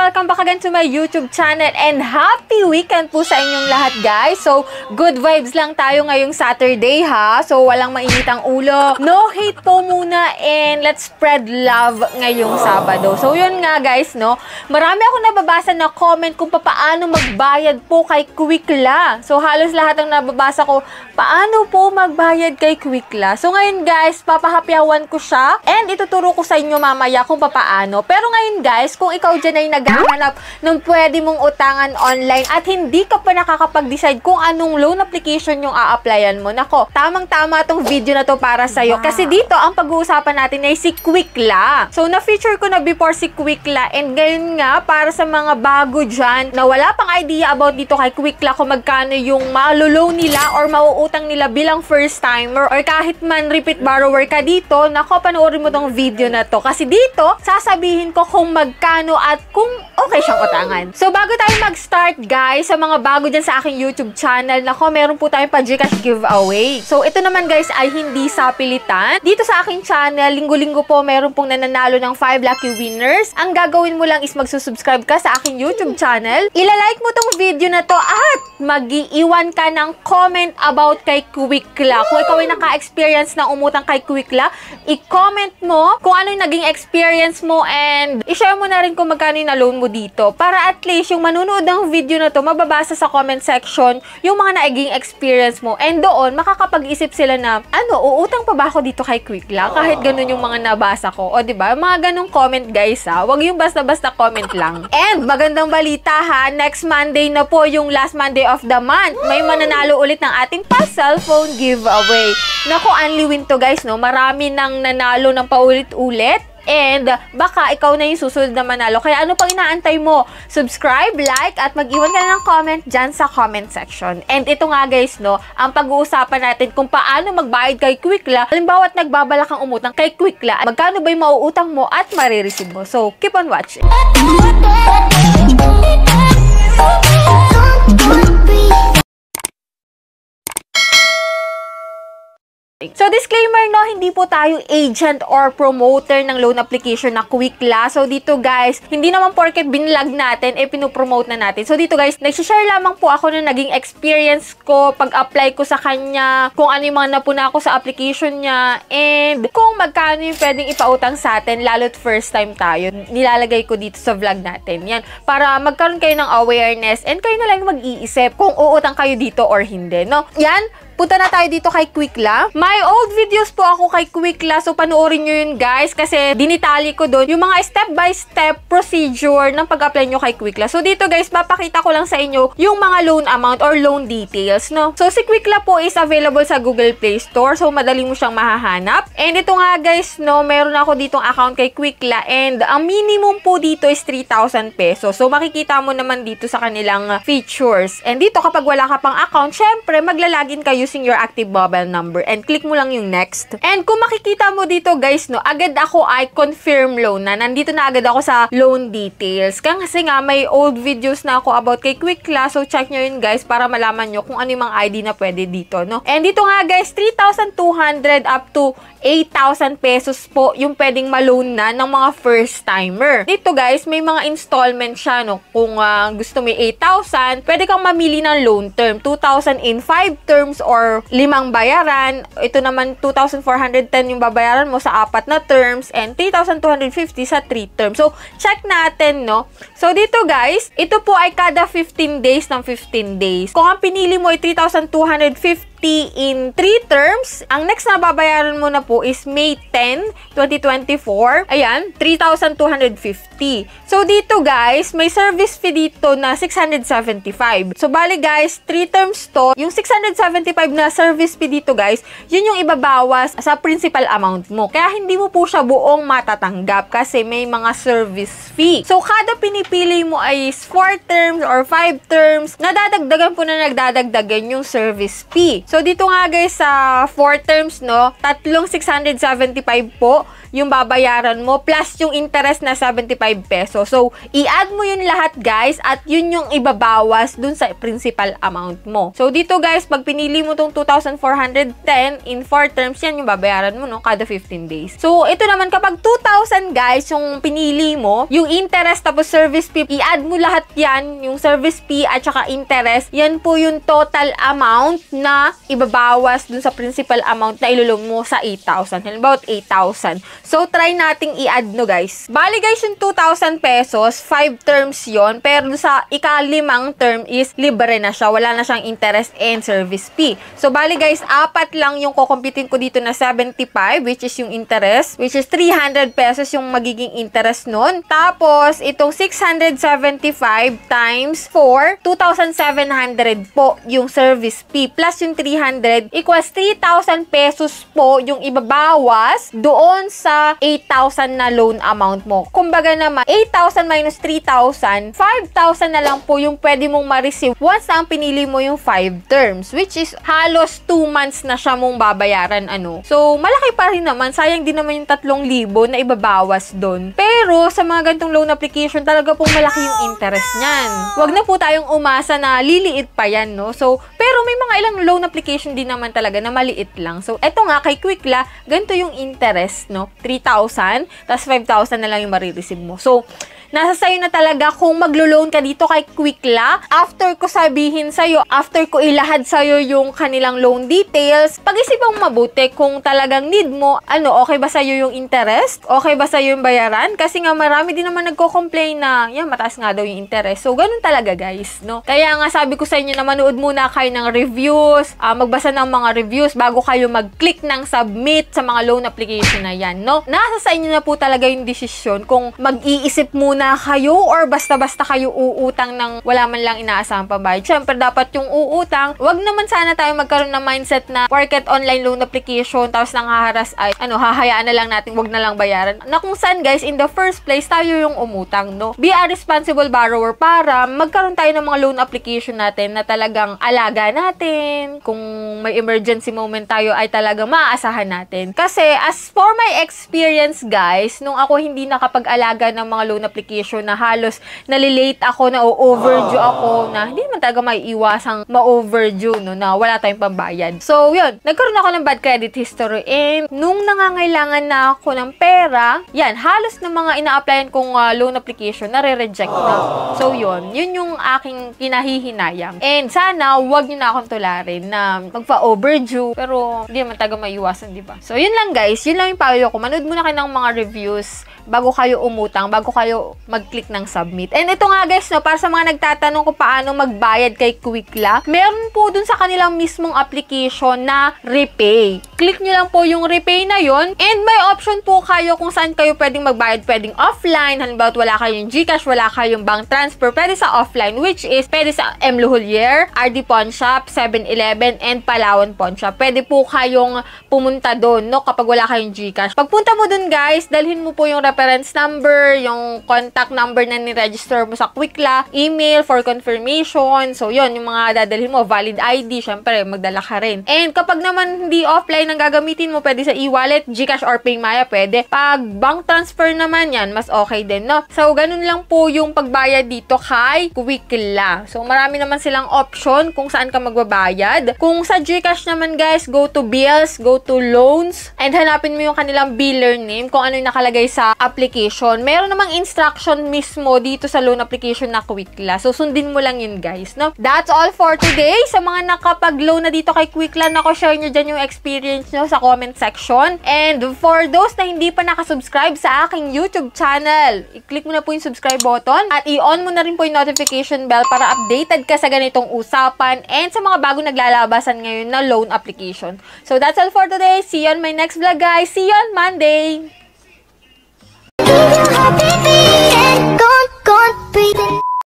welcome back again to my YouTube channel and happy weekend po sa inyong lahat, guys. So, good vibes lang tayo ngayong Saturday, ha? So, walang mainitang ulo. No hate po muna and let's spread love ngayong Sabado. So, yun nga, guys, no? Marami ako nababasa na comment kung paano magbayad po kay Quickla. So, halos lahat ng nababasa ko, paano po magbayad kay Quickla. So, ngayon, guys, papahapyawan ko siya and ituturo ko sa inyo mamaya kung paano. Pero ngayon, guys, kung ikaw dyan ay naghahanap ng pwede mong utangan online at hindi ka pa nakakapag-decide kung anong loan application yung a-applyan mo, nako, tamang-tama tong video na to para sa'yo. Kasi dito, ang pag-uusapan natin ay si Quickla. So, na-feature ko na before si Quickla and ngayon nga, para sa mga bago dyan na wala pang idea about dito kay Quickla kung magkano yung malo-loan nila or mauutang nila bilang first timer or kahit man repeat borrower ka dito, nako, panoorin mo tong video na to. Kasi dito, sasabihin ko kung magkano at kung okay siyang utangan. So, bago tayo mag-start, guys, sa mga bago dyan sa aking YouTube channel, nako, meron po tayong pa-Gcash giveaway. So, ito naman, guys, ay hindi sa pilitan. Dito sa aking channel, linggo-linggo po, meron pong nananalo ng 5 lucky winners. Ang gagawin mo lang is magsusubscribe ka sa aking YouTube channel. Ilalike mo tong video na to at mag-iiwan ka ng comment about kay Quickla. Kung ikaw ay naka-experience na umutang kay Quickla, i-comment mo kung ano yung naging experience mo and i-share mo na rin kung magkano yung na-loan mo dito. Para at least yung manunood ng video na to, mababasa sa comment section yung mga naging experience mo. And doon, makakapag-isip sila na, ano, uutang pa ba ako dito kay Quickla? Kahit ganun yung mga nabasa ko. O, diba? Mga ganung comment, guys, ha? Huwag yung basta-basta comment lang. And, magandang balita, ha? Next Monday na po yung last Monday of the month. May mananalo ulit ng ating pa-cellphone giveaway. Naku, only win to, guys, no? Marami nang nanalo ng paulit-ulit. And baka ikaw na yung susunod na manalo. Kaya ano pang inaantay mo? Subscribe, like, at mag-iwan ka na ng comment dyan sa comment section. And ito nga, guys, no, ang pag-uusapan natin kung paano magbayad kay Quickla. Halimbawa at nagbabalak kang umutang kay Quickla, magkano ba yung mauutang mo at marireceive mo? So, keep on watching. So, disclaimer, no, hindi po tayo agent or promoter ng loan application na Quickla. So, dito, guys, hindi naman porket binlag natin, pinupromote na natin. So, dito, guys, nagsishare lamang po ako ng naging experience ko pag-apply ko sa kanya, kung ano yung mga napuna ko sa application niya, and kung magkano yung pwedeng ipautang sa atin, lalo't first time tayo. Nilalagay ko dito sa vlog natin. Yan, para magkaroon kayo ng awareness and kayo na lang mag-iisip kung uutang kayo dito or hindi, no? Yan, punta na tayo dito kay Quickla. May old videos po ako kay Quickla, so panoorin nyo yun, guys, kasi dinitali ko doon yung mga step-by-step procedure ng pag-apply nyo kay Quickla. So dito, guys, papakita ko lang sa inyo yung mga loan amount or loan details, no? So si Quickla po is available sa Google Play Store, so madali mo siyang mahahanap. And ito nga, guys, no, meron ako ditong account kay Quickla and ang minimum po dito is 3,000 pesos. So makikita mo naman dito sa kanilang features. And dito, kapag wala ka pang account, syempre, maglalagin kayo using your active mobile number and click mo lang yung next. And kung makikita mo dito, guys, no, agad ako ay confirm loan na. Nandito na agad ako sa loan details. Kasi nga, may old videos na ako about kay Quickla. So, check nyo yun, guys, para malaman nyo kung ano yung mga ID na pwede dito, no? And dito nga, guys, 3,200 up to 8,000 pesos po yung pwedeng ma-loan na ng mga first timer. Dito, guys, may mga installment siya, no? Kung gusto mo 8,000, pwede kang mamili ng loan term. 2,000 in 5 terms or 5 bayaran. Ito naman, 2,410 yung babayaran mo sa 4 na terms and 3,250 sa 3 terms. So, check natin, no? So, dito, guys, ito po ay kada 15 days ng 15 days. Kung ang pinili mo ay 3,250 in 3 terms, ang next na babayaran mo na po is May 10, 2024. Ayan, 3,250. So, dito, guys, may service fee dito na 675. So, bali, guys, 3 terms to. Yung 675 na service fee dito, guys, yun yung ibabawas sa principal amount mo. Kaya, hindi mo po siya buong matatanggap kasi may mga service fee. So, kada pinipili mo ay 4 terms or 5 terms, nadadagdagan po na nagdadagdagan yung service fee. So, dito nga, guys, sa 4 terms, no, tatlong 675 po yung babayaran mo plus yung interest na 75 pesos. So, i-add mo yun lahat guys at yun yung ibabawas dun sa principal amount mo. So, dito guys, pag pinili mo tong 2,410 in 4 terms, yan yung babayaran mo, no? Kada 15 days. So, ito naman, kapag 2,000 guys, yung pinili mo, yung interest tapos service fee, i-add mo lahat yan, yung service fee at saka interest, yan po yung total amount na ibabawas dun sa principal amount na ilulong mo sa 8,000. Halimbawa, 8,000. So, try nating i-add, no guys. Bali guys, yung 2,000 pesos, 5 terms yon, pero sa ika-5 term is libre na siya. Wala na siyang interest and service fee. So, bali guys, 4 lang yung kukumpitin ko dito na 75, which is yung interest, which is 300 pesos yung magiging interest nun. Tapos, itong 675 times 4, 2,700 po yung service fee. Plus yung 300 equals 3,000 pesos po yung ibabawas doon sa 8,000 na loan amount mo. Kumbaga naman, 8,000 minus 3,000, 5,000 na lang po yung pwede mong ma-receive once na ang pinili mo yung 5 terms, which is halos 2 months na siya mong babayaran, ano. So, malaki pa rin naman. Sayang din naman yung 3,000 na ibabawas doon. Pero, sa mga ganitong loan application, talaga pong malaki yung interest niyan. Huwag na po tayong umasa na liliit pa yan, no. So, pero may mga ilang loan application din naman talaga na maliit lang. So, eto nga, kay Quickla, ganito yung interest, no? 3,000, tas 5,000 na lang yung marireceive mo. So, nasa sayo na talaga kung maglo-loan ka dito kay Quickla. After ko sabihin sa'yo, after ko ilahad sa'yo yung kanilang loan details, pag-isipang mabuti kung talagang need mo, okay ba sa'yo yung interest? Okay ba sa'yo yung bayaran? Kasi nga marami din naman nagko-complain na, yan, mataas nga daw yung interest. So, ganun talaga guys, no? Kaya nga sabi ko sa inyo na manood muna kayo ng reviews, magbasa ng mga reviews bago kayo mag-click ng submit sa mga loan application na yan, no? Nasa sa inyo na po talaga yung desisyon kung mag-iisip muna kayo or basta-basta kayo uutang ng wala man lang inaasahang pambayad. Siyempre, dapat yung uutang, wag naman sana tayo magkaroon ng mindset na porket online loan application, tapos nang haharas ay, hahayaan na lang natin, wag na lang bayaran. Na kung saan, guys, in the first place, tayo yung umutang, no? Be a responsible borrower para magkaroon tayo ng mga loan application natin na talagang alaga natin. Kung may emergency moment tayo, ay talagang maaasahan natin. Kasi, as for my experience, guys, nung ako hindi nakapag-alaga ng mga loan application na halos nalilate ako, na overdue ako, na hindi man talaga may iwasang ma-overdue, no, na wala tayong pambayad. So, yun, nagkaroon ako ng bad credit history and nung nangangailangan na ako ng pera, yan, halos ng mga ina-applyan kong loan application, nare-reject na. So, yun yung aking kinahihinayang. And sana, wag nyo na akong tularin na magpa-overdue, pero hindi naman talaga maiwasan, di ba? So, yun lang guys, yun lang yung payo ko. Manood muna kayo ng mga reviews bago kayo umutang, bago kayo mag-click ng submit. And ito nga guys, no, para sa mga nagtatanong kung paano magbayad kay Quickla, meron po dun sa kanilang mismong application na repay. Click nyo lang po yung repay na yon and may option po kayo kung saan kayo pwedeng magbayad. Pwedeng offline, halimbawa wala kayong GCash, wala kayong bank transfer, pwede sa offline, which is pwede sa M. Luhulier, RD Pawn Shop, 7-Eleven, and Palawan Pawn Shop. Pwede po kayong pumunta doon, no, kapag wala kayong GCash. Pagpunta mo dun guys, dalhin mo po yung reference number, yung contact number na ni-register mo sa Quickla, email for confirmation. So, yun, yung mga dadalhin mo, valid ID, syempre, magdala ka rin. And kapag naman hindi offline ang gagamitin mo, pwede sa e-wallet, GCash or PayMaya, pwede. Pag bank transfer naman yan, mas okay din, no? So, ganun lang po yung pagbayad dito kay Quickla. So, marami naman silang option kung saan ka magbabayad. Kung sa GCash naman, guys, go to bills, go to loans, and hanapin mo yung kanilang biller name, kung ano yung nakalagay sa application. Meron namang instruction mismo dito sa loan application na Quickla. So, sundin mo lang yun, guys, no? That's all for today. Sa mga nakapag-loan na dito kay Quickla, share nyo dyan yung experience nyo sa comment section. And for those na hindi pa nakasubscribe sa aking YouTube channel, i-click mo na po yung subscribe button at i-on mo na rin po yung notification bell para updated ka sa ganitong usapan and sa mga bagong naglalabasan ngayon na loan application. So, that's all for today. See you on my next vlog, guys. See you on Monday!